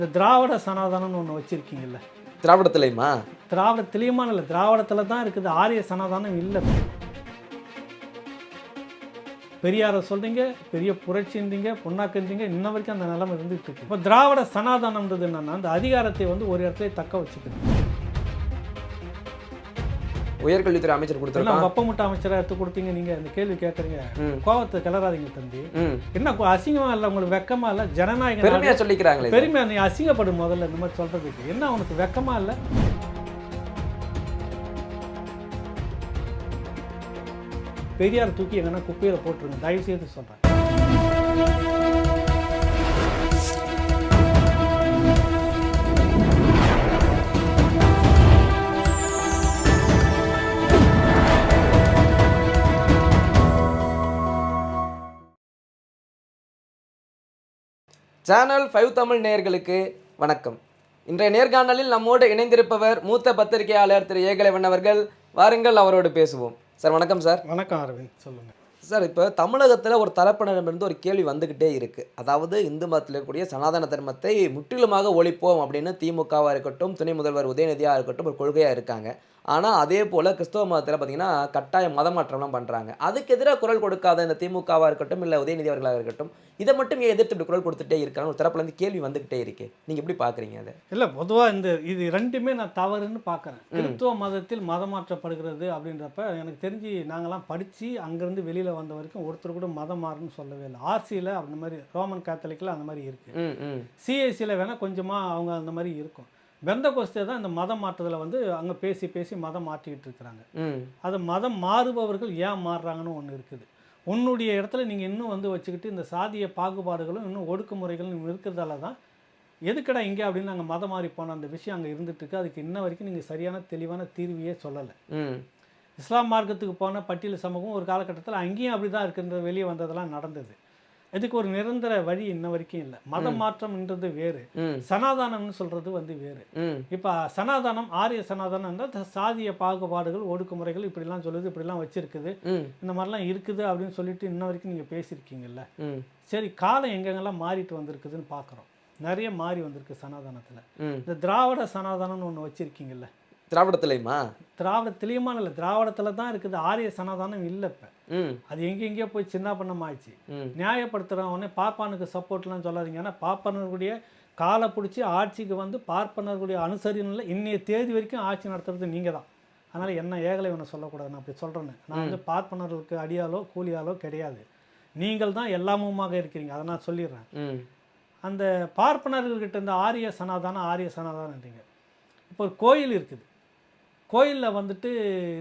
இந்த திராவிட சனாதனம்னு ஒன்று வச்சுருக்கீங்கல்ல, திராவிடத்திலையுமா? திராவிடத்திலையுமான இல்லை, திராவிடத்தில் தான் இருக்குது. ஆரிய சனாதனம் இல்லை. பெரியாரை சொல்றீங்க, பெரிய புரட்சின்றீங்க, பொன்னாக்குன்றீங்க, இன்ன வரைக்கும் அந்த நிலைமை இருந்துகிட்டு இருக்கு. இப்போ திராவிட சனாதனம்ன்றது என்னன்னா, அந்த அதிகாரத்தை வந்து ஒரு இடத்துல தக்க வச்சுக்கணும். உயர்கல்வித்துறை அமைச்சர் கொடுத்துருக்காங்க. வெப்ப முட்டை அமைச்சராக எடுத்து கொடுத்தீங்க. நீங்கள் இந்த கேள்வி கேட்குறீங்க, கோவத்தை கிளறாதீங்க தம்பி. என்ன அசிங்கமா இல்லை, உங்களுக்கு வெக்கமா இல்லை? ஜனநாயகம் பெருமையா சொல்லிக்கிறாங்களே. பெருமையா? நீ அசிங்கப்படும் முதல்ல இந்த மாதிரி சொல்றதுக்கு. என்ன உனக்கு வெக்கமா இல்லை? பெரியார் தூக்கி எங்கன்னா குப்பையில் போட்டுருங்க, தயவு செய்து சொல்கிறேன். சேனல் 5 தமிழ் நேயர்களுக்கு வணக்கம். இன்றைய நேர்காணலில் நம்மோடு இணைந்திருப்பவர் மூத்த பத்திரிகையாளர் திரு ஏகலைவன் அவர்கள். வாருங்கள், அவரோடு பேசுவோம். சார் வணக்கம். சார் வணக்கம் அரவிந்த், சொல்லுங்கள். சார், இப்போ தமிழகத்தில் ஒரு தரப்பினரிடமிருந்து ஒரு கேள்வி வந்துக்கிட்டே இருக்குது. அதாவது இந்து மதத்தில் இருக்கக்கூடிய சனாதன தர்மத்தை முற்றிலுமாக ஒழிப்போம் அப்படின்னு திமுகவாக இருக்கட்டும், துணை முதல்வர் உதயநிதியாக இருக்கட்டும் ஒரு கொள்கையாக இருக்காங்க. ஆனால் அதே போல் கிறிஸ்தவ மதத்தில் பார்த்தீங்கன்னா கட்டாய மதமாற்றம்லாம் பண்ணுறாங்க. அதுக்கு எதிராக குரல் கொடுக்காத இந்த திமுகவாக இருக்கட்டும், இல்லை உதயநிதி அவர்களாக இருக்கட்டும், இதை மட்டும் எதிர்த்து இப்படி குரல் கொடுத்துட்டே இருக்காங்க. ஒரு தரப்புலேருந்து கேள்வி வந்துக்கிட்டே இருக்கு. நீங்கள் எப்படி பார்க்குறீங்க அதை? இல்லை, பொதுவாக இது ரெண்டுமே நான் தவறுன்னு பார்க்குறேன். கிறிஸ்துவ மதத்தில் மதமாற்றப்படுகிறது அப்படின்றப்ப எனக்கு தெரிஞ்சு நாங்கள்லாம் படித்து அங்கேருந்து வெளியில் வந்த வரைக்கும் ஒருத்தர் கூட மதம் மாறுன்னு சொல்லவே இல்லை. ஆர்சியில் அந்த மாதிரி, ரோமன் கேத்தலிக்கில் அந்த மாதிரி இருக்குது. சிஐசியில் வேணால் கொஞ்சமாக அவங்க அந்த மாதிரி இருக்கும். பெந்தகோஸ்தே தான் இந்த மதம் மாற்றத்தில் வந்து அங்கே பேசி மதம் மாற்றிக்கிட்டு இருக்கிறாங்க. அது மதம் மாறுபவர்கள் ஏன் மாறுறாங்கன்னு ஒன்று இருக்குது. உன்னுடைய இடத்துல நீங்கள் இன்னும் வந்து வச்சுக்கிட்டு இந்த சாதிய பாகுபாடுகளும் இன்னும் ஒடுக்குமுறைகளும் இருக்கிறதால தான் எதுக்கடா இங்கே அப்படின்னு நாங்கள் மதம் மாறி போன அந்த விஷயம் அங்கே இருந்துகிட்ருக்கு. அதுக்கு இன்ன வரைக்கும் நீங்கள் சரியான தெளிவான தீர்வையே சொல்லலை. இஸ்லாம் மார்க்கத்துக்கு போன பட்டியல் சமூகம் ஒரு காலகட்டத்தில் அங்கேயும் அப்படி தான் இருக்குன்ற வெளியே வந்ததெல்லாம் நடந்தது. இதுக்கு ஒரு நிரந்தர வழி இன்ன வரைக்கும் இல்லை. மதம் மாற்றம்ன்றது வேறு, சனாதானம்னு சொல்றது வந்து வேறு. இப்போ சனாதானம், ஆரிய சனாதானம் சாதிய பாகுபாடுகள், ஒடுக்குமுறைகள் இப்படிலாம் சொல்லுது, இப்படிலாம் வச்சிருக்குது, இந்த மாதிரிலாம் இருக்குது அப்படின்னு சொல்லிட்டு இன்ன வரைக்கும் நீங்கள் பேசியிருக்கீங்கல்ல. சரி, காலம் எங்கெங்கெல்லாம் மாறிட்டு வந்திருக்குதுன்னு பார்க்குறோம். நிறைய மாறி வந்திருக்கு சனாதானத்தில். இந்த திராவிட சனாதானம்னு ஒன்று வச்சிருக்கீங்கல்ல, திராவிடத்திலையுமா? திராவிடத்திலையுமா இல்லை, திராவிடத்தில் தான் இருக்குது. ஆரிய சனாதானம் இல்லை. இப்போ அது எங்கெங்கேயோ போய் சின்ன பண்ணமாயிடுச்சு. நியாயப்படுத்துகிறவனே பார்ப்பானுக்கு சப்போர்ட்லாம் சொல்லாதீங்க. ஏன்னா பார்ப்பனர்களுடைய காலை பிடிச்சி ஆட்சிக்கு வந்து பார்ப்பனர்களுடைய அனுசரினில் இன்னைய தேதி வரைக்கும் ஆட்சி நடத்துறது நீங்கள் தான். அதனால் என்ன ஏகலைவனை சொல்லக்கூடாது. நான் அப்படி சொல்கிறேன்னு, நான் வந்து பார்ப்பனர்களுக்கு அடியாலோ கூலியாலோ கிடையாது. நீங்கள் தான் எல்லாமுமாக இருக்கிறீங்க, அதை நான் சொல்லிடுறேன். அந்த பார்ப்பனர்கள்கிட்ட இந்த ஆரிய சனாதானன்றீங்க. இப்போ ஒரு கோயில் இருக்குது, கோயிலில் வந்துட்டு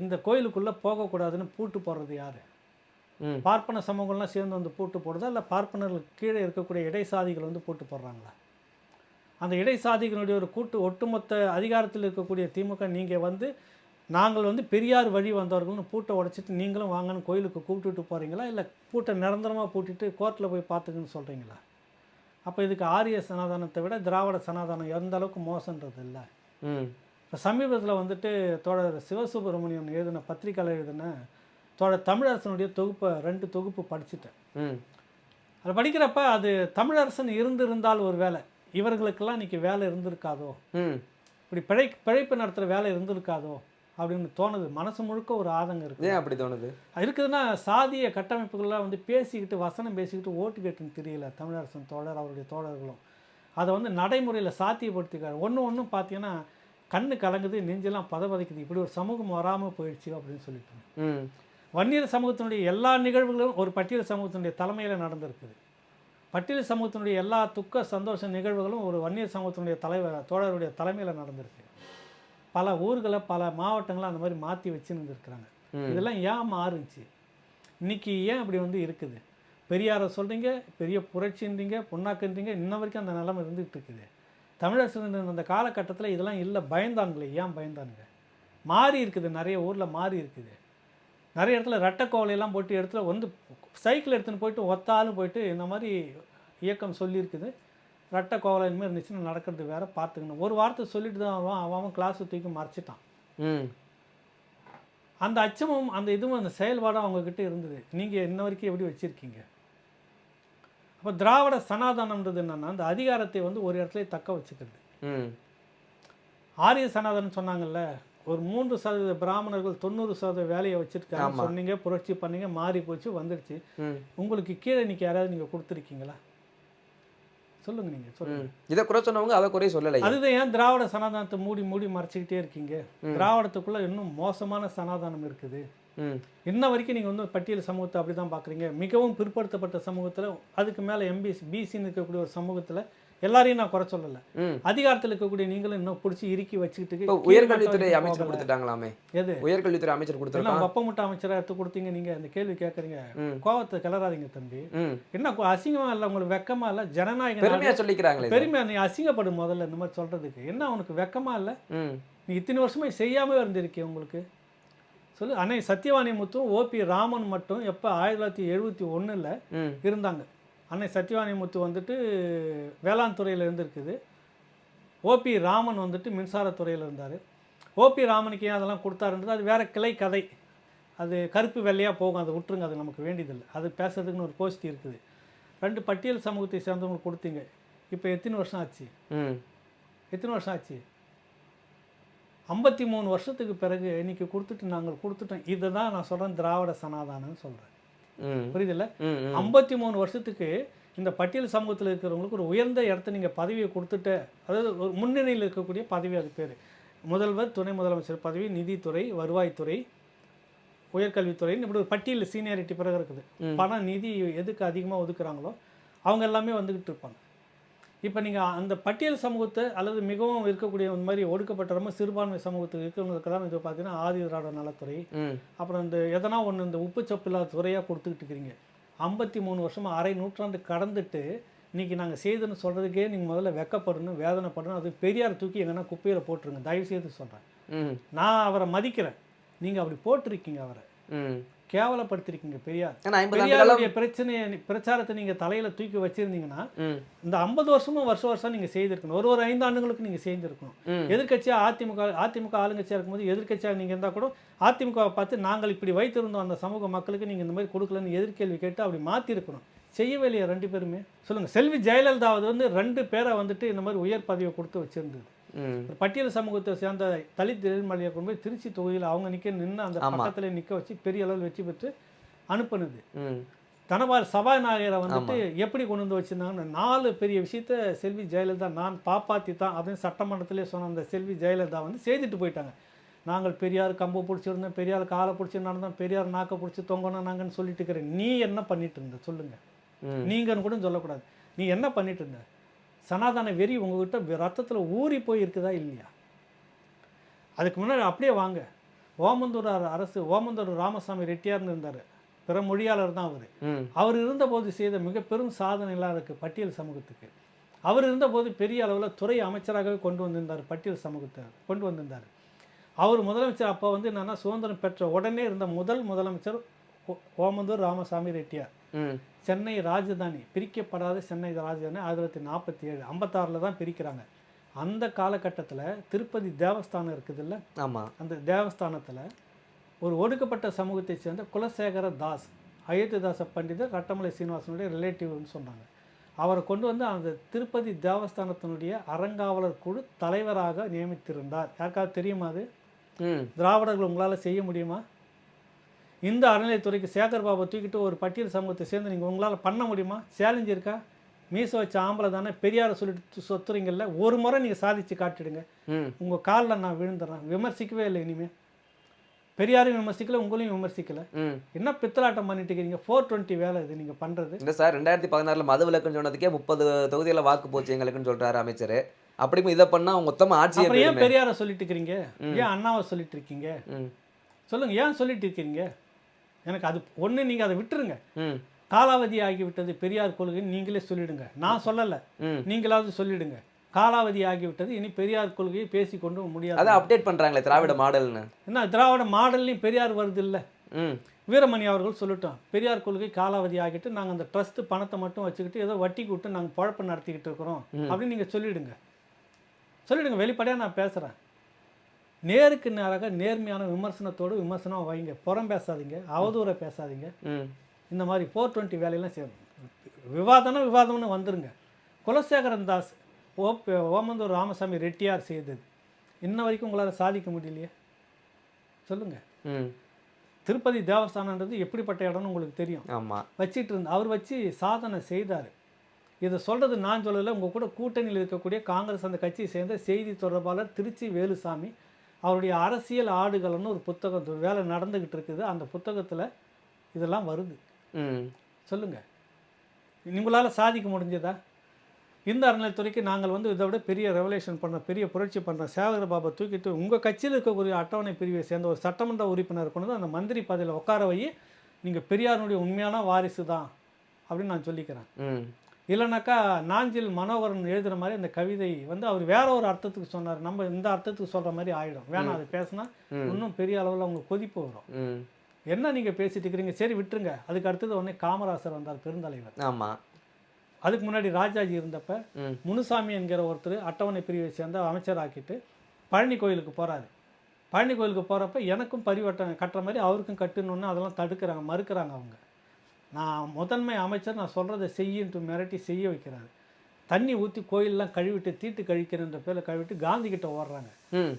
இந்த கோயிலுக்குள்ளே போகக்கூடாதுன்னு பூட்டு போடுறது யார்? பார்ப்பன சமூகம்லாம் சேர்ந்து வந்து பூட்டு போடுறதா, இல்லை பார்ப்பனர்களுக்கு கீழே இருக்கக்கூடிய இடைசாதிகள் வந்து பூட்டு போடுறாங்களா? அந்த இடைசாதிகளுடைய ஒரு ஒட்டுமொத்த அதிகாரத்தில் இருக்கக்கூடிய திமுக நீங்கள் வந்து நாங்கள் வந்து பெரியார் வழி வந்தவர்கள்னு பூட்டை உடைச்சிட்டு நீங்களும் வாங்கன்னு கோயிலுக்கு கூப்பிட்டுட்டு போகிறீங்களா, இல்லை பூட்டை நிரந்தரமாக பூட்டிட்டு கோர்ட்டில் போய் பார்த்துக்குன்னு சொல்கிறீங்களா? அப்போ இதுக்கு ஆரிய சனாதானத்தை விட திராவிட சனாதானம் எந்த அளவுக்கு மோசன்றது இல்லை. இப்போ சமீபத்தில் வந்துட்டு தோழர் சிவசுப்ரமணியம் எழுதின பத்திரிக்கையில் எழுதின தோழர் தமிழரசனுடைய தொகுப்பை 2 தொகுப்பு படிச்சுட்டேன். அதை படிக்கிறப்ப அது தமிழரசன் இருந்திருந்தால் ஒரு வேலை இவர்களுக்கெல்லாம் இன்றைக்கி வேலை இருந்திருக்காதோ, இப்படி பிழைப்பு நடத்துகிற வேலை இருந்திருக்காதோ அப்படின்னு தோணுது. மனசு முழுக்க ஒரு ஆதங்கம் இருக்குது. அப்படி தோணுது இருக்குதுன்னா, சாதிய கட்டமைப்புகள்லாம் வந்து பேசிக்கிட்டு வசனம் பேசிக்கிட்டு ஓட்டு கேட்டுன்னு தெரியல தமிழரசன் தோழர் அவருடைய தோழர்களும் அதை வந்து நடைமுறையில் சாத்தியப்படுத்திக்காரு. ஒன்றும் பார்த்தீங்கன்னா கண்ணு கலங்குது, நெஞ்செல்லாம் பதவதைக்குது. இப்படி ஒரு சமூகம் வராமல் போயிடுச்சு அப்படின்னு சொல்லிட்டு வன்னியர் சமூகத்தினுடைய எல்லா நிகழ்வுகளும் ஒரு பட்டியல் சமூகத்தினுடைய தலைமையில் நடந்திருக்குது. பட்டியல் சமூகத்தினுடைய எல்லா துக்க சந்தோஷ நிகழ்வுகளும் ஒரு வன்னியர் சமூகத்தினுடைய தோழருடைய தலைமையில் நடந்திருக்கு. பல ஊர்களை பல மாவட்டங்களை அந்த மாதிரி மாற்றி வச்சுன்னு இருக்கிறாங்க. இதெல்லாம் ஏன் மாறுச்சு? இன்றைக்கி ஏன் அப்படி வந்து இருக்குது? பெரியாரை சொல்கிறீங்க, பெரிய புரட்சின்றீங்க, பொன்னாக்குன்றீங்க, இன்ன வரைக்கும் அந்த நிலைமை இருந்துகிட்டு இருக்குது. தமிழரசு அந்த காலகட்டத்தில் இதெல்லாம் இல்லை, பயந்தாங்களே. ஏன் பயந்தானுங்க? மாறி இருக்குது, நிறைய ஊரில் மாறி இருக்குது. நிறைய இடத்துல ரெட்டைக்கோவலையெல்லாம் போட்டு இடத்துல வந்து சைக்கிள் எடுத்துன்னு போயிட்டு ஒத்தாலும் போயிட்டு இந்த மாதிரி இயக்கம் சொல்லியிருக்குது. ரெட்டைக்கோவலை இனிமேல் இருந்துச்சுன்னா நடக்கிறது வேறு, பார்த்துக்கணும். ஒரு வார்த்தை சொல்லிட்டு தான் அவன் கிளாஸை தூக்கி மறைச்சிட்டான். அந்த அச்சமும் அந்த இதுவும் அந்த செயல்பாடும் அவங்கக்கிட்ட இருந்தது. நீங்கள் இன்ன வரைக்கும் எப்படி வச்சுருக்கீங்க? அப்போ திராவிட சனாதனம்ன்றது என்னன்னா அந்த அதிகாரத்தை வந்து ஒரு இடத்துல தக்க வச்சுக்கிறது. ஆரிய சனாதனம் சொன்னாங்கல்ல, ஒரு 3% பிராமணர்கள் 90% வேலையை வச்சுருக்காங்க சொன்னீங்க, புரட்சி பண்ணீங்க, மாறி போச்சு, வந்துடுச்சு. உங்களுக்கு கீழே இன்னைக்கு யாராவது நீங்கள் கொடுத்துருக்கீங்களா? சொல்லுங்க, நீங்கள் சொல்லுங்க. இதை குறை சொன்னவங்க அதை குறைய சொல்லலை. அதுதான் ஏன் திராவிட சனாதனத்தை மூடி மூடி மறைச்சிக்கிட்டே இருக்கீங்க? திராவிடத்துக்குள்ள இன்னும் மோசமான சனாதனம் இருக்குது. இன்ன வரைக்கும் நீங்கள் வந்து பட்டியல் சமூகத்தை அப்படி தான் பார்க்குறீங்க. மிகவும் பிற்படுத்தப்பட்ட சமூகத்தில், அதுக்கு மேலே எம்பிசி பிசின்னு இருக்கக்கூடிய ஒரு சமூகத்தில் எல்லாரையும் நான் குறை சொல்லலை. அதிகாரத்தில் இருக்கக்கூடிய நீங்களும் இன்னும் பிடிச்சி இறுக்கி வச்சுக்கிட்டு உயர்கல்வித்துறை அமைச்சர் கொடுத்துட்டாங்களாமே. எது உயர்கல்வித்துறை அமைச்சர் கொடுத்துருக்காங்க. வெப்பமுட்ட அமைச்சராக எடுத்து கொடுத்தீங்க. நீங்கள் அந்த கேள்வி கேட்குறீங்க, கோவத்தை கிளறாதீங்க தம்பி. என்ன அசிங்கமாக இல்லை உங்களுக்கு? வெக்கமா இல்லை? ஜனநாயகம் பெருமையாக சொல்லிக்கிறாங்களே. பெருமையா? நீ அசிங்கப்படும் முதல்ல இந்த மாதிரி சொல்கிறதுக்கு. என்ன உனக்கு வெக்கமா இல்லை? நீ இத்தனை வருஷமே செய்யாமல் இருந்திருக்கே உங்களுக்கு. சொல்லு. அன்னை சத்யவாணி முத்தும் ஓபி ராமன் மட்டும் எப்போ 1971 இருந்தாங்க. அன்னை சத்யவாணி முத்து வந்துட்டு வேளாண் துறையில் இருந்திருக்குது. ஓபி ராமன் வந்துட்டு மின்சாரத்துறையில் இருந்தார். ஓபி ராமனுக்கு ஏன் அதெல்லாம் கொடுத்தாருன்றது அது வேறு கிளை கதை. அது கருப்பு வெள்ளையாக போகும், அதை விட்டுருங்க, அது நமக்கு வேண்டியதில்லை. அது பேசுறதுக்குன்னு ஒரு கோஷ்டி இருக்குது. 2 பட்டியல் சமூகத்தை சேர்ந்தவங்களுக்கு கொடுத்தீங்க. இப்போ எத்தனை வருஷம் ஆச்சு? எத்தனை வருஷம் ஆச்சு? 53 வருஷத்துக்கு பிறகு இன்னைக்கு கொடுத்துட்டு நாங்கள் கொடுத்துட்டோம். இதை தான் நான் சொல்கிறேன் திராவிட சனாதானம்னு சொல்கிறேன். புரியுதில்ல? 53 வருஷத்துக்கு இந்த பட்டியல் சமூகத்தில் இருக்கிறவங்களுக்கு ஒரு உயர்ந்த இடத்த நீங்கள் பதவியை கொடுத்துட்டு, அதாவது ஒரு முன்னணியில் இருக்கக்கூடிய பதவி, அது பேர் முதல்வர், துணை முதலமைச்சர் பதவி, நிதித்துறை, வருவாய்த்துறை, உயர்கல்வித்துறை, இப்படி ஒரு பட்டியல் சீனியாரிட்டி பிறகு இருக்குது. பணம் நிதி எதுக்கு அதிகமாக ஒதுக்குறாங்களோ அவங்க எல்லாமே வந்துக்கிட்டு இருப்பாங்க. இப்போ நீங்கள் அந்த பட்டியல் சமூகத்தை அல்லது மிகவும் இருக்கக்கூடிய இந்த மாதிரி ஒடுக்கப்பட்ட ரொம்ப சிறுபான்மை சமூகத்துக்கு இருக்கிறவங்களுக்கு தான் இது பார்த்தீங்கன்னா ஆதி திராவிட நலத்துறை, அப்புறம் இந்த எதனா ஒன்று இந்த உப்பு சப்பு இல்லாத துறையாக கொடுத்துக்கிட்டு இருக்கிறீங்க. 53 வருஷமாக அரை நூற்றாண்டு கடந்துட்டு இன்றைக்கி நாங்கள் செய்துன்னு சொல்கிறதுக்கே நீங்கள் முதல்ல வெக்கப்படணும், வேதனைப்படணும். அது பெரியார் தூக்கி எங்கன்னா குப்பையில் போட்டுருங்க, தயவுசெய்து சொல்கிறேன். நான் அவரை மதிக்கிறேன், நீங்கள் அப்படி போட்டிருக்கீங்க, அவரை கேவலப்படுத்திருக்கீங்க. பெரியாருடைய பிரச்சனையை பிரச்சாரத்தை நீங்கள் தலையில் தூக்கி வச்சுருந்தீங்கன்னா இந்த 50 வருஷமும் வருஷம் நீங்கள் செய்திருக்கணும். ஒரு 5 ஆண்டுகளுக்கு நீங்கள் செய்திருக்கணும். எதிர்கட்சியாக அதிமுக ஆளுங்கட்சியாக இருக்கும்போது எதிர்கட்சியாக நீங்கள் இருந்தால் கூட அதிமுகவை பார்த்து நாங்கள் இப்படி வைத்திருந்தோம் அந்த சமூக மக்களுக்கு நீங்கள் இந்த மாதிரி கொடுக்கலன்னு எதிர்கேள்வி கேட்டு அப்படி மாற்றிருக்கணும். செய்யவே இல்லையா 2 பேருமே? சொல்லுங்கள். செல்வி ஜெயலலிதாவது வந்து 2 பேரை வந்துட்டு இந்த மாதிரி உயர் பதவியை கொடுத்து வச்சுருந்தது. பட்டியல் சமூகத்தை சேர்ந்த தலித் எழில்மலையை கொண்டு போய் திருச்சி தொகுதியில் அவங்க நின்று அந்த பக்கத்தில் நிற்க வச்சு பெரிய அளவில் வெற்றி பெற்று அனுப்புனது. தனபால் சபாநாயகரை வந்துட்டு எப்படி கொண்டு வந்து வச்சுருந்தாங்கன்னு 4 பெரிய விஷயத்த செல்வி ஜெயலலிதா நான் பாப்பாத்தி தான் அப்படின்னு சட்டமன்றத்திலே சொன்ன அந்த செல்வி ஜெயலலிதா வந்து செய்துட்டு போயிட்டாங்க. நாங்கள் பெரியார் கம்பை பிடிச்சிருந்தோம், பெரியார் காலை பிடிச்சி நடந்தோம், பெரியார் நாக்கை பிடிச்சி தொங்கணும் நாங்கன்னு சொல்லிட்டு இருக்கிறேன். நீ என்ன பண்ணிட்டு இருந்த சொல்லுங்கள்? நீங்கன்னு கூட சொல்லக்கூடாது. நீ என்ன பண்ணிட்டு இருந்த? சனாதன வெறி உங்ககிட்ட ரத்தத்தில் ஊறி போய் இருக்குதா இல்லையா? அதுக்கு முன்னாடி அப்படியே வாங்க. ஓமந்தூர் அரசு, ஓமந்தூர் ராமசாமி ரெட்டியார்னு இருந்தார், பிற மொழியாளர் தான் அவர். அவர் இருந்தபோது செய்த மிக பெரும் சாதனைலாம் இருக்குது பட்டியல் சமூகத்துக்கு. அவர் இருந்தபோது பெரிய அளவில் துறை அமைச்சராகவே கொண்டு வந்திருந்தார், பட்டியல் சமூகத்தை கொண்டு வந்திருந்தார். அவர் முதலமைச்சர் அப்போ வந்து என்னென்னா சுதந்திரம் பெற்ற உடனே இருந்த முதலமைச்சர் ஓமந்தூர் ராமசாமி ரெட்டியார். சென்னை ராஜதானி பிரிக்கப்படாத சென்னை ராஜதானி 1947 56 தான் பிரிக்கிறாங்க. அந்த காலகட்டத்தில் திருப்பதி தேவஸ்தானம் இருக்குதுல்ல, ஆமாம், அந்த தேவஸ்தானத்தில் ஒரு ஒடுக்கப்பட்ட சமூகத்தை சேர்ந்த குலசேகர தாஸ், அயோத்திதாச பண்டிதர், ரட்டமலை சீனிவாசனுடைய ரிலேட்டிவ்னு சொன்னாங்க. அவரை கொண்டு வந்து அந்த திருப்பதி தேவஸ்தானத்தினுடைய அறங்காவலர் குழு தலைவராக நியமித்திருந்தார். யாருக்காவது தெரியுமா? அது திராவிடர்கள் உங்களால் செய்ய முடியுமா? இந்த அறநிலையத்துறைக்கு சேகர் பாபா தூக்கிட்டு ஒரு பட்டியல் சமூகத்தை சேர்ந்து நீங்கள் உங்களால் பண்ண முடியுமா? சேலஞ்ச் இருக்கா? மீச வச்ச ஆம்பளை தானே பெரியாரை சொல்லிட்டு சொத்துறீங்கல்ல, ஒரு முறை நீங்கள் சாதித்து காட்டிடுங்க, உங்கள் காலில் நான் விழுந்துடுறேன். விமர்சிக்கவே இல்லை, இனிமேல் பெரியாரையும் விமர்சிக்கல, உங்களையும் விமர்சிக்கல. என்ன பித்தலாட்டம் பண்ணிட்டு இருக்கீங்க? 420 வேலை இது நீங்கள் பண்ணுறது. இல்லை சார், 2016 மது விலக்குன்னு சொன்னதுக்கே 30 தொகுதியில் வாக்கு போச்சு எங்களுக்குன்னு சொல்கிறாரு அமைச்சர். அப்படி இதை பண்ணால் மொத்தமாக ஆட்சி. அப்புறம் ஏன் பெரியாரை சொல்லிட்டு இருக்கிறீங்க? ஏன் அண்ணாவை சொல்லிட்டு இருக்கீங்க? சொல்லுங்கள், ஏன் சொல்லிட்டு இருக்கிறீங்க? எனக்கு அது ஒன்று, நீங்கள் அதை விட்டுருங்க. காலாவதி ஆகிவிட்டது பெரியார் கொள்கை நீங்களே சொல்லிடுங்க. நான் சொல்லலை, நீங்களாவது சொல்லிடுங்க. காலாவதி ஆகிவிட்டது, இனி பெரியார் கொள்கையை பேசி கொண்டு முடியாது. அதை அப்டேட் பண்ணுறாங்களே திராவிட மாடல்னு. என்ன திராவிட மாடல்லையும் பெரியார் வருது இல்லை? வீரமணி அவர்கள் சொல்லட்டும், பெரியார் கொள்கை காலாவதி ஆகிட்டு நாங்கள் அந்த ட்ரஸ்ட் பணத்தை மட்டும் வச்சுக்கிட்டு ஏதோ வட்டிக்கு விட்டு நாங்கள் குழப்பம் நடத்திக்கிட்டு இருக்கிறோம் அப்படின்னு நீங்கள் சொல்லிவிடுங்க. வெளிப்படையாக நான் பேசுகிறேன். நேருக்கு நேராக நேர்மையான விமர்சனத்தோடு விமர்சனம் வைங்க. புறம் பேசாதீங்க, அவதூறை பேசாதீங்க. இந்த மாதிரி 420 வேலையெல்லாம் செய்யணும். விவாதம்னு வந்துருங்க. குலசேகரன் தாஸ், ஓமந்தூர் ராமசாமி ரெட்டியார் செய்தது இன்ன வரைக்கும் உங்களால் சாதிக்க முடியலையே சொல்லுங்கள். திருப்பதி தேவஸ்தானன்றது எப்படிப்பட்ட இடம்னு உங்களுக்கு தெரியும். ஆமாம், வச்சிட்டு இருந்த அவர் வச்சு சாதனை செய்தார். இதை சொல்கிறது நான் சொல்லலை, உங்கள் கூட கூட்டணியில் இருக்கக்கூடிய காங்கிரஸ் அந்த கட்சியை சேர்ந்த செய்தி தொடர்பாளர் திருச்சி வேலுசாமி அவருடைய அரசியல் ஆடுகள்னு ஒரு புத்தகம் வேலை நடந்துக்கிட்டு இருக்குது. அந்த புத்தகத்தில் இதெல்லாம் வருது. சொல்லுங்கள், உங்களால் சாதிக்க முடிஞ்சதா? இந்த அறநிலையத்துறைக்கு நாங்கள் வந்து இதை விட பெரிய ரெவலேஷன் பண்ணுறோம், பெரிய புரட்சி பண்ணுறோம். சேவகர் பாபா தூக்கிட்டு உங்கள் கட்சியில் இருக்கக்கூடிய அட்டவணை பிரிவை சேர்ந்த ஒரு சட்டமன்ற உறுப்பினர் கொண்டு அந்த மந்திரி பதவியில் உட்கார வை, நீங்கள் பெரியாருடைய உண்மையான வாரிசு தான் அப்படின்னு நான் சொல்லிக்கிறேன். இல்லைனாக்கா நாஞ்சில் மனோகரன் எழுதுகிற மாதிரி அந்த கவிதை வந்து அவர் வேற ஒரு அர்த்தத்துக்கு சொன்னார், நம்ம இந்த அர்த்தத்துக்கு சொல்கிற மாதிரி ஆகிடும். வேணாம், அது பேசினா இன்னும் பெரிய அளவில் அவங்க கொதிப்பு வரும். என்ன நீங்கள் பேசிட்டு இருக்கிறீங்க, சரி விட்டுருங்க. அதுக்கு அடுத்தது உடனே காமராசர் வந்தார், பெருந்தலைவர். ஆமாம். அதுக்கு முன்னாடி ராஜாஜி இருந்தப்ப முனுசாமி என்கிற ஒருத்தர் அட்டவணை பிரிவை சேர்ந்த அமைச்சர் ஆக்கிட்டு பழனி கோயிலுக்கு போகிறாரு. பழனி கோயிலுக்கு போகிறப்ப எனக்கும் பரிவட்டம் கட்டுற மாதிரி அவருக்கும் கட்டணுன்னு அதெல்லாம் தடுக்கிறாங்க, மறுக்கிறாங்க. அவங்க நான் முதன்மை அமைச்சர், நான் சொல்கிறத செய்யின்ட்டு மிரட்டி செய்ய வைக்கிறாரு. தண்ணி ஊற்றி கோயிலெலாம் கழுவிட்டு தீட்டு கழிக்கிறன்ற பேரில் கழுவிட்டு காந்தி கிட்ட ஓடுறாங்க.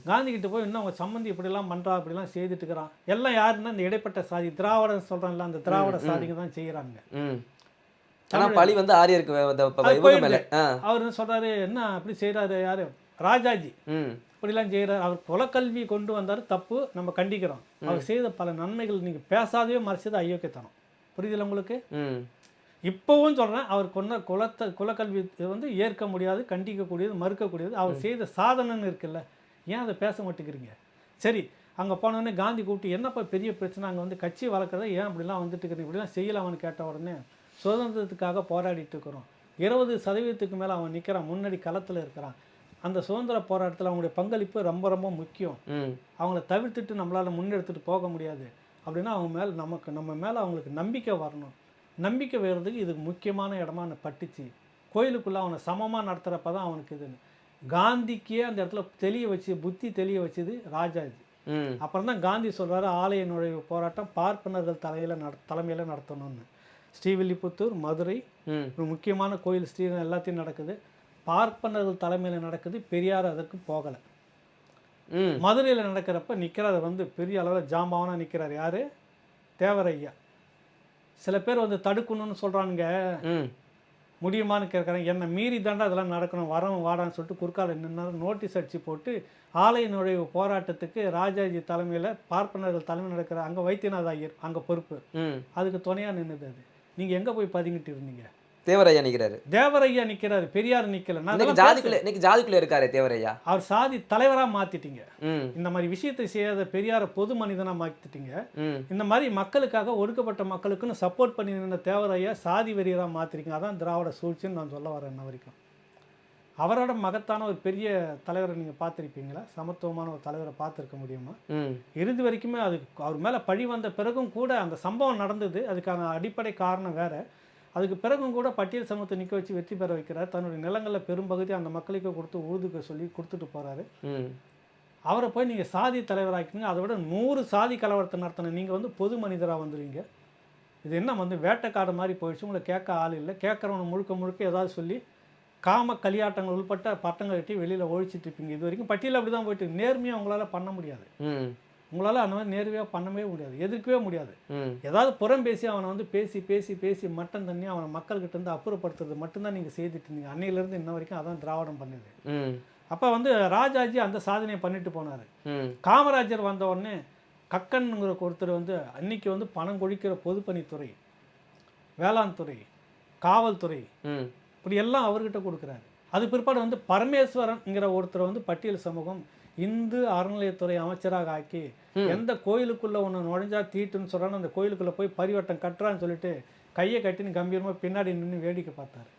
காந்தி கிட்ட போய் இன்னும் அவங்க சம்மந்தி இப்படிலாம் பண்ணுறா, அப்படிலாம் செய்துட்டு இருக்கிறான். எல்லாம் யாருன்னா இந்த இடைப்பட்ட சாதி திராவிடம் சொல்கிறாங்கல்ல, அந்த திராவிட சாதிங்க தான் செய்கிறாங்க. ஆனால் பழி வந்து ஆரியருக்கு அவர் என்ன சொல்கிறாரு, என்ன அப்படி செய்கிறாரு யார், ராஜாஜி இப்படிலாம் செய்கிறார். அவர் குலக்கல்வி கொண்டு வந்தார், தப்பு, நம்ம கண்டிக்கிறோம். அவர் செய்த பல நன்மைகள் நீங்கள் பேசாதவே மறைச்சது அயோக்கியத்தனம். புரியுதுல உங்களுக்கு? இப்போவும் சொல்கிறேன், அவர் கொண்ட குலக்கல்வி வந்து ஏற்க முடியாது, கண்டிக்கக்கூடியது, மறுக்கக்கூடியது. அவர் செய்த சாதனைன்னு இருக்குல்ல, ஏன் அதை பேச மாட்டேங்கிறீங்க? சரி, அங்கே போனோடனே காந்தி கூப்பிட்டு என்னப்பா பெரிய பிரச்சனை, அங்கே வந்து கட்சி வளர்க்குறத ஏன் அப்படிலாம் வந்துட்டு இருக்கிறீங்க, இப்படிலாம் செய்யலாம்னு கேட்ட உடனே சுதந்திரத்துக்காக போராடிட்டு இருக்கிறோம். 20% மேலே அவன் நிற்கிறான், முன்னாடி களத்தில் இருக்கிறான். அந்த சுதந்திர போராட்டத்தில் அவங்களுடைய பங்களிப்பு ரொம்ப ரொம்ப முக்கியம். அவங்கள தவிர்த்துட்டு நம்மளால் முன்னெடுத்துட்டு போக முடியாது. அப்படின்னா அவங்க மேலே நம்ம மேலே அவங்களுக்கு நம்பிக்கை வரணும். நம்பிக்கை வர்றதுக்கு இதுக்கு முக்கியமான இடமா பட்டுச்சு. கோயிலுக்குள்ளே அவனை சமமாக நடத்துகிறப்ப தான் அவனுக்கு இதுன்னு காந்திக்கே அந்த இடத்துல புத்தி தெளிய வச்சது ராஜாஜி. அப்புறம் தான் காந்தி சொல்கிறாரு, ஆலய நுழைவு போராட்டம் பார்ப்பனர்கள் தலைமையில் நடத்தணும்னு. ஸ்ரீவில்லிபுத்தூர், மதுரை, முக்கியமான கோயில் ஸ்ரீரங்கம் எல்லாத்தையும் நடக்குது. பார்ப்பனர்கள் தலைமையில் நடக்குது. பெரியார் அதற்கு போகலை. மதுரையில் நடக்கிறப்ப நிற்கிறார், வந்து பெரிய அளவில் ஜாம்பவனாக நிற்கிறார். யார்? தேவரையா. சில பேர் வந்து தடுக்கணும்னு சொல்கிறானுங்க, முடியுமான்னு கேட்குறாங்க. என்னை மீறி தாண்டா அதெல்லாம் நடக்கணும், வரவும் வாடான்னு சொல்லிட்டு குறுக்கால நின்று நோட்டீஸ் அடித்து போட்டு ஆலய நுழைவு போராட்டத்துக்கு ராஜாஜி தலைமையில் பார்ப்பனர்கள் தலைமையில் நடக்கிற அங்கே வைத்தியநாத ஐயர் அங்கே பொறுப்பு, அதுக்கு துணையாக நின்றுது. அது நீங்கள் எங்கே போய் பதுங்கிட்டு இருந்தீங்க? தேவரையா நிற்கிறாரு. தேவரையா நிற்கிறாரு, பெரியார் நிற்கல. ஜாதிக்குள்ள இருக்காரு தேவரையா. அவர் சாதி தலைவராக மாற்றிட்டீங்க. இந்த மாதிரி விஷயத்தை செய்யாத பெரியாரை பொது மனிதனாக மாற்றிட்டீங்க. இந்த மாதிரி மக்களுக்காக ஒடுக்கப்பட்ட மக்களுக்குன்னு சப்போர்ட் பண்ணி நின்ற தேவரையா சாதி வெறியராக மாற்றிருக்கீங்க. அதான் திராவிட சூழ்ச்சின்னு நான் சொல்ல வரேன். இன்ன வரைக்கும் அவரோட மகத்தான ஒரு பெரிய தலைவரை நீங்கள் பார்த்துருப்பீங்களா? சமத்துவமான ஒரு தலைவரை பார்த்துருக்க முடியுமா? இறுதி வரைக்குமே அது அவர் மேலே பழி வந்த பிறகும் கூட அந்த சம்பவம் நடந்தது. அதுக்கான அடிப்படை காரணம் வேறு. அதுக்கு பிறகும் கூட பட்டியல் சமூகத்தை நிற்க வச்சு வெற்றி பெற வைக்கிறார். தன்னுடைய நிலங்களில் பெரும்பகுதி அந்த மக்களுக்கு கொடுத்து உழுதுக்க சொல்லி கொடுத்துட்டு போகிறாரு. அவரை போய் நீங்கள் சாதி தலைவராக்கினீங்க. அதை விட 100 சாதி கலவரத்தை நடத்தின நீங்கள் வந்து பொது மனிதராக வந்துடுவீங்க. இது என்ன வந்து வேட்டைக்காடு மாதிரி போயிடுச்சு. உங்களை கேட்க ஆள் இல்லை. கேட்குறவனை முழுக்க ஏதாவது சொல்லி காம கலியாட்டங்கள் உள்பட்ட பட்டங்கள் கட்டி வெளியில் ஒழிச்சிட்டு இருப்பீங்க. இது வரைக்கும் பட்டியல் அப்படி தான் போயிட்டு. நேர்மையாக உங்களால் பண்ண முடியாது. உங்களால் அந்த மாதிரி நேர்மையாக பண்ணவே முடியாது, எதிர்க்கவே முடியாது. ஏதாவது புறம் பேசி அவனை வந்து பேசி மட்டம் தண்ணி அவனை மக்கள்கிட்ட இருந்து அப்புறப்படுத்துறது மட்டும்தான் நீங்கள் செய்துட்டு இருந்தீங்க. அன்னையிலேருந்து இன்ன வரைக்கும் அதான் திராவிடம் பண்ணுது. அப்போ வந்து ராஜாஜி அந்த சாதனையை பண்ணிட்டு போனார். காமராஜர் வந்த உடனே கக்கன்ங்கிற ஒருத்தர் வந்து அன்னைக்கு வந்து பணம் கொழிக்கிற பொதுப்பணித்துறை, வேளாண் துறை, காவல்துறை இப்படி எல்லாம் அவர்கிட்ட கொடுக்குறாரு. அது பிற்பாடு வந்து பரமேஸ்வரன்ங்கிற ஒருத்தர் வந்து பட்டியல் சமூகம் இந்து அறநிலையத்துறை அமைச்சராக ஆக்கி எந்த கோயிலுக்குள்ளே ஒன்று நுழைஞ்சா தீட்டுன்னு சொல்கிறான்னு அந்த கோயிலுக்குள்ளே போய் பரிவட்டம் கட்டுறான்னு சொல்லிட்டு கையை கட்டின்னு கம்பீரமாக பின்னாடி நின்று வேடிக்கை பார்த்தார்.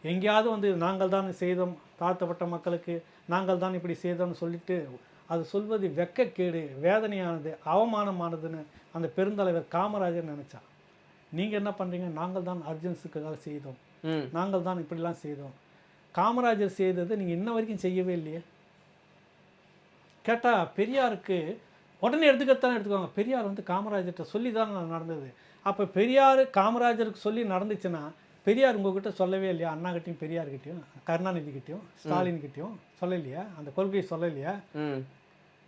எங்கேயாவது வந்து நாங்கள் தான் செய்தோம், தாழ்த்தப்பட்ட மக்களுக்கு நாங்கள் தான் இப்படி செய்தோம்னு சொல்லிட்டு அது சொல்வது வெக்கக்கேடு, வேதனையானது, அவமானமானதுன்னு அந்த பெருந்தலைவர் காமராஜர் நினச்சா. நீங்கள் என்ன பண்ணுறீங்க? நாங்கள் தான் அர்ஜென்ஸுக்காக செய்தோம், நாங்கள் தான் இப்படிலாம் செய்தோம். காமராஜர் செய்தது நீங்கள் இன்ன வரைக்கும் செய்யவே இல்லையே. கேட்டால் பெரியாருக்கு உடனே எடுத்துக்கோங்க. பெரியார் வந்து காமராஜர்கிட்ட சொல்லி தான் நடந்தது. அப்போ பெரியார் காமராஜருக்கு சொல்லி நடந்துச்சுன்னா பெரியார் உங்ககிட்ட சொல்லவே இல்லையா? அண்ணாகிட்டையும் பெரியார்கிட்டையும் கருணாநிதிக்கிட்டையும் ஸ்டாலின்கிட்டையும் சொல்லலையா? அந்த கொள்கையை சொல்லலையா?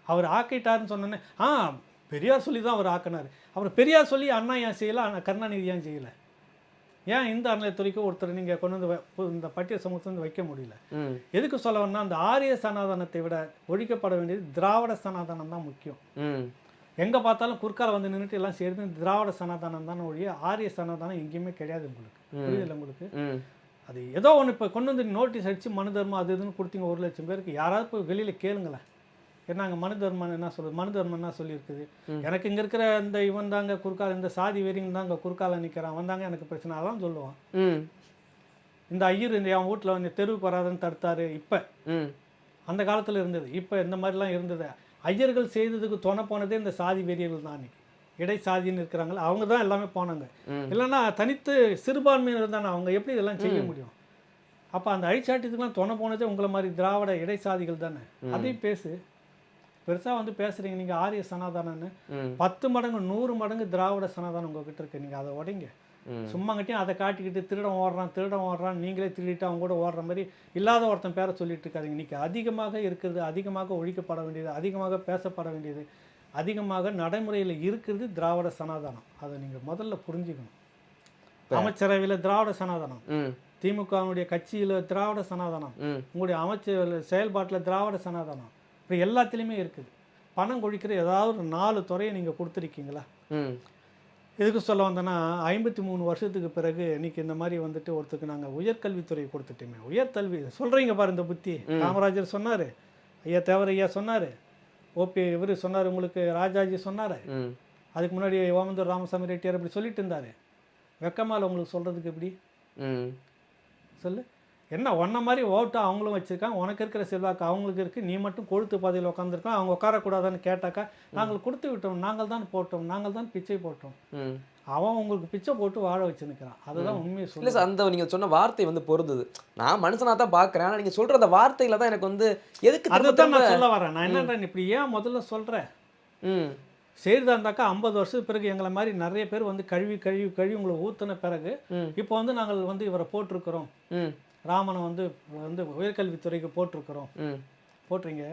அவர் ஆக்கிட்டாருன்னு சொன்னோன்னே பெரியார் சொல்லி தான் அவர் ஆக்கினார். அப்புறம் பெரியார் சொல்லி அண்ணா ஏன் செய்யலை, கருணாநிதி ஏன் செய்யலை? ஏன் இந்த அறநிலையத்துறைக்கு ஒருத்தர் நீங்கள் கொண்டு வந்து இந்த பட்டியல் சமூகத்தை வந்து வைக்க முடியல? எதுக்கு சொல்ல வேணா, அந்த ஆரிய சனாதனத்தை விட ஒழிக்கப்பட வேண்டியது திராவிட சனாதனம் தான் முக்கியம். எங்கே பார்த்தாலும் குறுக்கால வந்து நின்றுட்டு எல்லாம் செய்யறது திராவிட சனாதனம் தானே ஒழிய ஆரிய சனாதனம் எங்கேயுமே கிடையாது. உங்களுக்கு புரியுதில்லை? உங்களுக்கு அது ஏதோ ஒன்று இப்போ கொண்டு வந்து நோட்டீஸ் அடித்து மனு தர்மம் அது இதுன்னு கொடுத்தீங்க 1,00,000 பேருக்கு. யாராவது போய் வெளியில் கேளுங்களேன், என்னங்க மனு தர்மம் என்ன சொல்லுது? மனு தர்மம் என்ன சொல்லியிருக்குது? எனக்கு இங்கே இருக்கிற இந்த இவன் தாங்க குறுக்கால, இந்த சாதி வெறிங்க தாங்க குறுக்கால நிற்கிறான், வந்தாங்க எனக்கு பிரச்சனை, அதான் சொல்லுவான். இந்த ஐயர் இந்த என் வீட்டில் வந்து தெருவுக்கு வராதுன்னு தடுத்தாரு. இப்போ அந்த காலத்தில் இருந்தது, இப்போ இந்த மாதிரிலாம் இருந்தது. ஐயர்கள் செய்ததுக்கு துணை போனதே இந்த சாதி வெறியர்கள் தான். அன்றைக்கி இடை சாதின்னு இருக்கிறாங்களே அவங்க தான் எல்லாமே போனாங்க. இல்லைன்னா தனித்து சிறுபான்மையினர் தானே, அவங்க எப்படி இதெல்லாம் செய்ய முடியும்? அப்போ அந்த அழிச்சாட்டியத்துக்குலாம் துணை போனதே உங்களை மாதிரி திராவிட இடைசாதிகள் தானே. அதையும் பேசு, பெருசாக வந்து பேசுகிறீங்க நீங்கள் ஆரிய சனாதானன்னு. 10 மடங்கு 100 மடங்கு திராவிட சனாதானம் உங்ககிட்ட இருக்கு. நீங்கள் அதை உடைங்க. சும்மாங்கிட்டையும் அதை காட்டிக்கிட்டு திருடன் ஓடுறான் நீங்களே திருடிட்டு அவங்க கூட ஓடுற மாதிரி இல்லாத ஒருத்தன் பேரை சொல்லிட்டு இருக்காதிங்க. இன்றைக்கி அதிகமாக இருக்கிறது, அதிகமாக ஒழிக்கப்பட வேண்டியது, அதிகமாக பேசப்பட வேண்டியது, அதிகமாக நடைமுறையில் இருக்கிறது திராவிட சனாதானம். அதை நீங்கள் முதல்ல புரிஞ்சுக்கணும். அமைச்சரவையில் திராவிட சனாதானம், திமுகவுடைய கட்சியில் திராவிட சனாதானம், உங்களுடைய அமைச்சர் செயல்பாட்டில் திராவிட சனாதானம், இப்போ எல்லாத்துலேயுமே இருக்குது. பணம் கொழிக்கிற ஏதாவது ஒரு 4 துறையை நீங்கள் கொடுத்துருக்கீங்களா? எதுக்கு சொல்ல வந்தேன்னா, 53 வருஷத்துக்கு பிறகு இன்றைக்கி இந்த மாதிரி வந்துட்டு ஒருத்தருக்கு நாங்கள் உயர்கல்வித்துறை கொடுத்துட்டோமே. உயர்கல்வி சொல்கிறீங்க பாரு, இந்த புத்தி. காமராஜர் சொன்னார், ஐயா தேவர் ஐயா சொன்னார், ஓபி இவர் சொன்னார், உங்களுக்கு ராஜாஜி சொன்னார், அதுக்கு முன்னாடி ஓமந்தூர் ராமசாமி ரெட்டியார் இப்படி சொல்லிட்டு இருந்தார். வெக்கமால உங்களுக்கு சொல்கிறதுக்கு எப்படி சொல்லு? என்ன ஒன்றை மாதிரி ஓட்டு அவங்களும் வச்சுருக்காங்க, உனக்கு இருக்கிற செல்வாக்கு அவங்களுக்கு இருக்குது, நீ மட்டும் கொழுத்து பாதையில் உட்காந்துருக்கோம், அவங்க உட்காரக்கூடாதான்னு கேட்டாக்கா நாங்கள் கொடுத்து விட்டோம், நாங்கள் தான் போட்டோம், நாங்கள் தான் பிச்சை போட்டோம். அவன் உங்களுக்கு பிச்சை போட்டு வாழ வச்சு நிற்கிறான். அதுதான் உண்மையை சொல்லு. இல்லை சார், அந்த நீங்கள் சொன்ன வார்த்தை வந்து பொருந்தது. நான் மனுஷனாக தான் பார்க்குறேன், ஆனால் நீங்கள் சொல்கிற அந்த வார்த்தையில் தான் எனக்கு வந்து எதுக்கு அதை தான் நான் சொல்ல வரேன். நான் என்னன்றேன், இப்படி ஏன் முதல்ல சொல்கிறேன்? செய்தா இருந்தாக்கா 50 வருஷத்துக்கு பிறகு எங்களை மாதிரி நிறைய பேர் வந்து கழுவி கழுவி கழுவி உங்களை ஊற்றின பிறகு இப்போ வந்து நாங்கள் வந்து இவரை போட்டிருக்கிறோம், ராமனை வந்து வந்து உயர்கல்வித்துறைக்கு போட்டிருக்கிறோம், போட்டுறீங்க,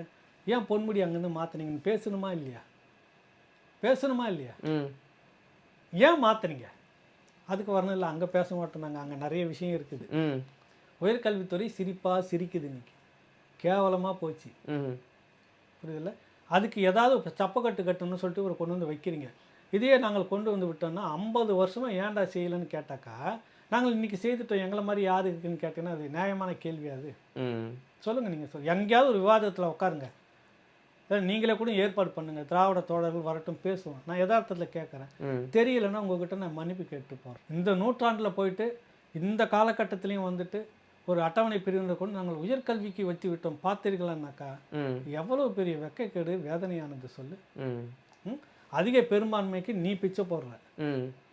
ஏன் பொன்முடி அங்கேருந்து மாற்றினீங்கன்னு பேசணுமா இல்லையா? பேசணுமா இல்லையா? ஏன் மாற்றினீங்க? அதுக்கு வரணும் இல்லை, அங்கே பேச மாட்டோம் நாங்கள், அங்கே நிறைய விஷயம் இருக்குது. உயர்கல்வித்துறை சிரிக்குது, இன்னைக்கு கேவலமாக போச்சு. புரியுதில்ல? அதுக்கு ஏதாவது சப்பக்கட்டு கட்டுன்னு சொல்லிட்டு ஒரு கொண்டு வந்து வைக்கிறீங்க. இதையே நாங்கள் கொண்டு வந்து விட்டோம்னா 50 வருஷமாக ஏன்டா செய்யலைன்னு கேட்டாக்கா, நாங்கள் இன்றைக்கி செய்துட்டோம், எங்களை மாதிரி யார் இருக்குதுன்னு கேட்டீங்கன்னா அது நியாயமான கேள்வி. அது சொல்லுங்கள். நீங்கள் எங்கேயாவது ஒரு விவாதத்தில் உட்காருங்க, நீங்களே கூட ஏற்பாடு பண்ணுங்கள், திராவிட தோழர்கள் வரட்டும் பேசுவோம். நான் யதார்த்தத்தில் கேட்குறேன், தெரியலைன்னா உங்கள்கிட்ட நான் மன்னிப்பு கேட்டு போகிறேன். இந்த நூற்றாண்டில் போயிட்டு இந்த காலகட்டத்திலையும் வந்துட்டு ஒரு அட்டவணை பிரிவினரை கொண்டு நாங்கள் உயர்கல்விக்கு வச்சு விட்டோம் பார்த்தீர்களான்னாக்கா எவ்வளோ பெரிய வெக்கைக்கேடு, வேதனையானது சொல்லு. அதிக பெரும்பான்மைக்கு நீ பிச்சை போடுற.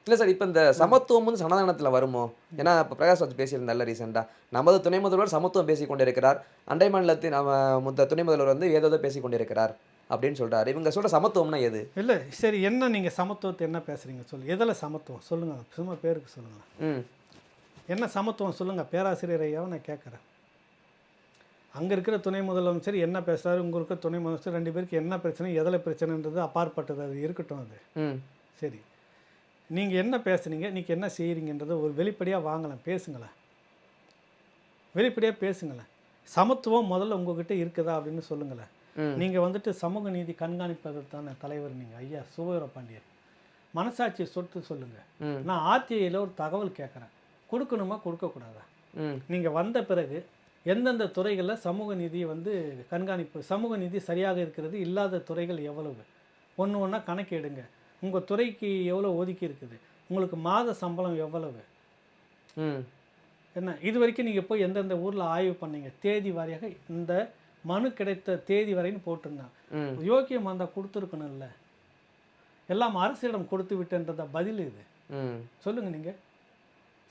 இல்லை சார், இப்போ இந்த சமத்துவம் வந்து சனாதனத்தில் வருமோ? ஏன்னா இப்போ பிரகாஷ் ராஜ் பேசியிருந்தால ரீசெண்டாக, நமது துணை முதல்வர் சமத்துவம் பேசி கொண்டிருக்கிறார், அண்டை மாநிலத்தின் நம்ம துணை முதல்வர் வந்து ஏதோ பேசி கொண்டிருக்கிறார் அப்படின்னு சொல்கிறார். இவங்க சொல்கிற சமத்துவம்னா எது? இல்லை சரி, என்ன நீங்கள் சமத்துவத்தை என்ன பேசுகிறீங்க சொல்லு, எதில் சமத்துவம் சொல்லுங்கள், சும்மா பேருக்கு சொல்லுங்கள். என்ன சமத்துவம் சொல்லுங்கள், பேராசிரியர் ஐயாவை நான் கேட்குறேன். அங்கே இருக்கிற துணை முதலமைச்சர் என்ன பேசுகிறாரு, உங்கள் இருக்கிற துணை முதலமைச்சர் 2 பேருக்கு என்ன பிரச்சனை, எதில் பிரச்சனைன்றது அப்பாற்பட்டது, அது இருக்கட்டும். அது சரி, நீங்கள் என்ன பேசுனீங்க, இன்றைக்கி என்ன செய்கிறீங்கன்றதை ஒரு வெளிப்படையாக வாங்கலாம், பேசுங்களேன், வெளிப்படையாக பேசுங்களேன். சமத்துவம் முதல்ல உங்ககிட்ட இருக்குதா அப்படின்னு சொல்லுங்களேன். நீங்கள் வந்துட்டு சமூக நீதி கண்காணிப்பதற்கான தலைவர் நீங்கள் ஐயா சுவீரபாண்டியன், மனசாட்சியை சொட்டு சொல்லுங்கள். நான் ஆர்டிஐயில் ஒரு தகவல் கேட்குறேன், கொடுக்கணுமா கொடுக்கக்கூடாதா? நீங்கள் வந்த பிறகு எந்தெந்த துறைகளில் சமூக நீதியை வந்து கண்காணிப்பு, சமூக நீதி சரியாக இருக்கிறது, இல்லாத துறைகள் எவ்வளவு, ஒன்று ஒன்றா கணக்கு எடுங்க. உங்கள் துறைக்கு எவ்வளோ ஒதுக்கி இருக்குது, உங்களுக்கு மாத சம்பளம் எவ்வளவு, என்ன இது வரைக்கும் நீங்கள் போய் எந்தெந்த ஊரில் ஆய்வு பண்ணீங்க, தேதி வாரியாக இந்த மனு கிடைத்த தேதி வரைன்னு போட்டிருந்தேன். யோக்கியம் வந்தால் கொடுத்துருக்கணும்ல, எல்லாம் அரசிடம் கொடுத்து விட்டுன்றத பதில் இது. சொல்லுங்கள். நீங்கள்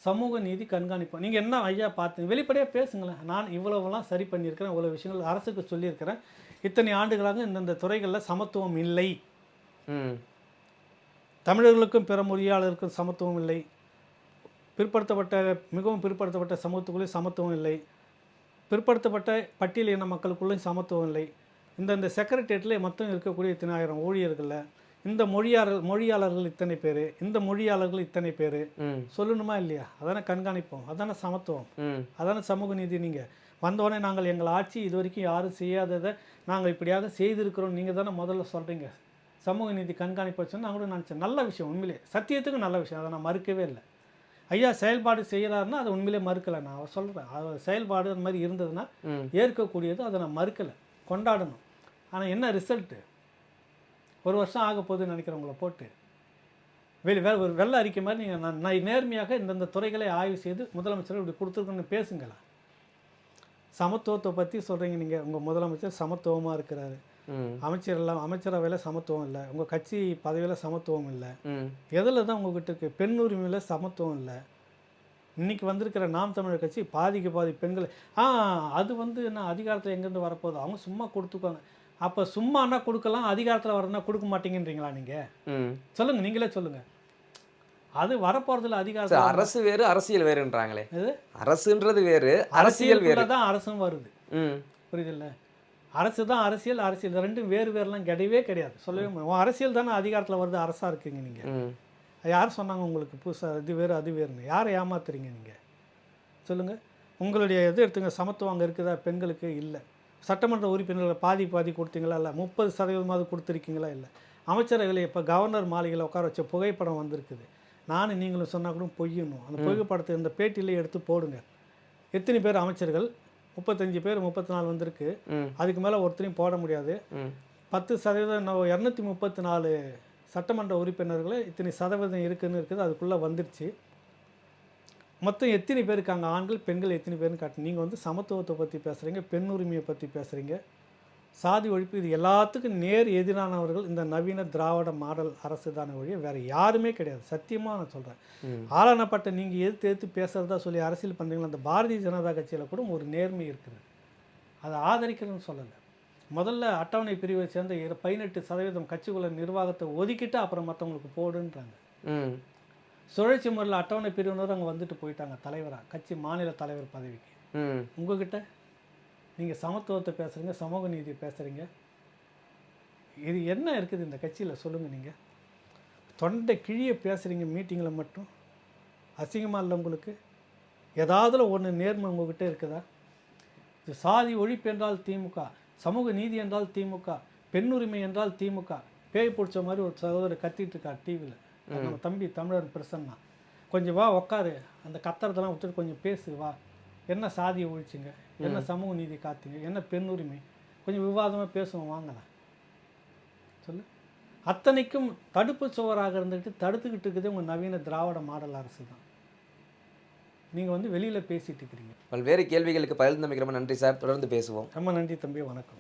சமூக நீதி கண்காணிப்பு நீங்கள் என்ன ஐயா பார்த்து வெளிப்படையாக பேசுங்களேன். நான் இவ்வளவுலாம் சரி பண்ணியிருக்கிறேன், இவ்வளோ விஷயங்கள் அரசுக்கு சொல்லியிருக்கிறேன், இத்தனை ஆண்டுகளாக இந்தந்த துறைகளில் சமத்துவம் இல்லை, தமிழர்களுக்கும் பிற மொழியாளருக்கும் சமத்துவம் இல்லை, பிற்படுத்தப்பட்ட மிகவும் பிற்படுத்தப்பட்ட சமூகத்துக்குள்ளே சமத்துவம் இல்லை, பிற்படுத்தப்பட்ட பட்டியல் இன மக்களுக்குள்ளேயும் சமத்துவம் இல்லை. இந்த செக்ரட்டேரியட்டில் மொத்தம் இருக்கக்கூடிய இத்தனை ஆயிரம் ஊழியர்களில் இந்த மொழியாளர்கள் இத்தனை பேர், இந்த மொழியாளர்கள் இத்தனை பேர் சொல்லணுமா இல்லையா? அதானே கண்காணிப்போம், அதானே சமத்துவம், அதானே சமூக நீதி. நீங்கள் வந்தோடனே நாங்கள் எங்கள் ஆட்சி இது வரைக்கும் யாரும் செய்யாததை நாங்கள் இப்படியாக செய்திருக்கிறோம் நீங்கள் தானே முதல்ல சொல்கிறீங்க. சமூக நீதி கண்காணிப்பு வச்சோன்னு நான் கூட நினச்சேன். நல்ல விஷயம், உண்மையிலே சத்தியத்துக்கும் நல்ல விஷயம், அதை நான் மறுக்கவே இல்லை. ஐயா செயல்பாடு செய்கிறாருன்னா அதை உண்மையிலே மறுக்கலை. நான் அவர் சொல்கிறேன், அவர் செயல்பாடு அந்த மாதிரி இருந்ததுன்னா ஏற்கக்கூடியது, அதை நான் மறுக்கலை, கொண்டாடணும். ஆனால் என்ன ரிசல்ட்டு? 1 வருஷம் ஆக போகுதுன்னு நினைக்கிறவங்கள போட்டு ஒரு வெள்ளை அறிக்கை மாதிரி நீங்கள் நான் நேர்மையாக இந்தந்த துறைகளை ஆய்வு செய்து முதலமைச்சர் இப்படி கொடுத்துருக்கணும்னு பேசுங்களா? சமத்துவத்தை பற்றி சொல்கிறீங்க நீங்கள். உங்கள் முதலமைச்சர் சமத்துவமாக இருக்கிறாரு, அமைச்சரவையில் சமத்துவம் இல்லை, உங்கள் கட்சி பதவியில் சமத்துவம் இல்லை, எதில் தான் உங்ககிட்ட இருக்குது? பெண் உரிமையில் சமத்துவம் இல்லை. இன்றைக்கி வந்திருக்கிற நாம் தமிழர் கட்சி பாதிக்கு பாதி பெண்கள் அது என்ன அதிகாரத்தில் எங்கேருந்து வரப்போகுது? அவங்க சும்மா கொடுத்துக்கோங்க. அப்போ சும்மானா கொடுக்கலாம், அதிகாரத்தில் வரனா கொடுக்க மாட்டேங்கன்றீங்களா நீங்கள்? சொல்லுங்கள், நீங்களே சொல்லுங்கள். அது வரப்போகிறதுல அதிகாரத்தில் அரசு வேறு அரசியல் வேறுன்றாங்களே. இது அரசுன்றது வேறு, அரசியல் வேறு தான். அரசும் வருது, புரியுதில்ல? அரசு தான் அரசியல், அரசியல் ரெண்டும் வேறு வேறுலாம் கிடையவே கிடையாது. சொல்லவே அரசியல் தானே அதிகாரத்தில் வருது, அரசாக இருக்கீங்க நீங்கள். யார் சொன்னாங்க உங்களுக்கு புதுசாக இது வேறு அது வேறுன்னு? யாரை ஏமாத்துறீங்க நீங்கள்? சொல்லுங்கள். உங்களுடைய இது எடுத்துங்க, சமத்துவம் அங்கே இருக்குதா? பெண்களுக்கு இல்லை. சட்டமன்ற உறுப்பினர்களை பாதி கொடுத்தீங்களா? இல்லை. 30% கொடுத்துருக்கீங்களா? இல்லை. அமைச்சரவையில் இப்போ கவர்னர் மாளிகையில் உட்கார வச்ச புகைப்படம் வந்திருக்குது. நானும் நீங்களும் சொன்னால் கூட பொய்யணும். அந்த புகைப்படத்தை இந்த பேட்டியிலே எடுத்து போடுங்க. எத்தனை பேர் அமைச்சர்கள்? 35 பேர், 34 வந்திருக்கு. அதுக்கு மேலே ஒருத்தரையும் போட முடியாது. 10% 234 சட்டமன்ற உறுப்பினர்கள் இத்தனை சதவீதம் இருக்குது, அதுக்குள்ளே வந்துடுச்சு. மொத்தம் எத்தனை பேர் இருக்காங்க? ஆண்கள் பெண்கள் எத்தனை பேர்னு காட்டு. நீங்கள் சமத்துவத்தை பற்றி பேசுகிறீங்க, பெண் உரிமையை பற்றி பேசுகிறீங்க, சாதி ஒழிப்பு, இது எல்லாத்துக்கும் நேர் எதிரானவர்கள் இந்த நவீன திராவிட மாடல் அரசு தானே ஒழிய வேறு யாருமே கிடையாது. சத்தியமாக நான் சொல்கிறேன். ஆளானப்பட்ட நீங்கள் எதிர்த்து பேசுகிறதா சொல்லி அரசியல் பண்ணுறீங்களா? அந்த பாரதிய ஜனதா கட்சியில் கூட ஒரு நேர்மை இருக்குது, அதை ஆதரிக்கிறதுன்னு சொல்லலை. முதல்ல அட்டவணை பிரிவை சேர்ந்த 18% கட்சிக்குள்ள நிர்வாகத்தை ஒதுக்கிட்டு அப்புறம் மற்றவங்களுக்கு போடுன்றாங்க. சுழற்சி முறையில் அட்டவணை பிரிவினர் அங்கே வந்துட்டு போயிட்டாங்க தலைவராக, கட்சி மாநில தலைவர் பதவிக்கு. உங்ககிட்ட நீங்கள் சமத்துவத்தை பேசுகிறீங்க, சமூக நீதி பேசுகிறீங்க, இது என்ன இருக்குது இந்த கட்சியில் சொல்லுங்கள். நீங்கள் தொண்டை கிழிய பேசுகிறீங்க மீட்டிங்கில் மட்டும். அசிங்கமாக இல்லை உங்களுக்கு? ஏதாவதுல ஒன்று நேர்மை உங்ககிட்ட இருக்குதா? இது சாதி ஒழிப்பு என்றால் திமுக, சமூக நீதி என்றால் திமுக, பெண் உரிமை என்றால் திமுக. பேய் பிடிச்ச மாதிரி ஒரு சகோதரர் கத்திட்டு இருக்கா டிவியில். நம்ம தம்பி தமிழர் பிரசன்னா, கொஞ்சம் வா உக்காரு, அந்த கத்துறதெல்லாம் விட்டுட்டு கொஞ்சம் பேசு வா. என்ன சாதியை ஒழிச்சிங்க, என்ன சமூக நீதி காத்தீங்க, என்ன பெண் உரிமை, கொஞ்சம் விவாதமாக பேசுவோம் வாங்கலாம். சொல்லு. அத்தனைக்கும் தடுப்பு சுவராக இருந்துக்கிட்டு தடுத்துக்கிட்டு இருக்குது உங்கள் நவீன திராவிட மாடல் அரசு தான். நீங்கள் வெளியில் பேசிகிட்டு இருக்கிறீங்க. பல்வேறு கேள்விகளுக்கு பகிர்ந்தமைக்கு ரொம்ப நன்றி சார். தொடர்ந்து பேசுவோம். ரொம்ப நன்றி தம்பி, வணக்கம்.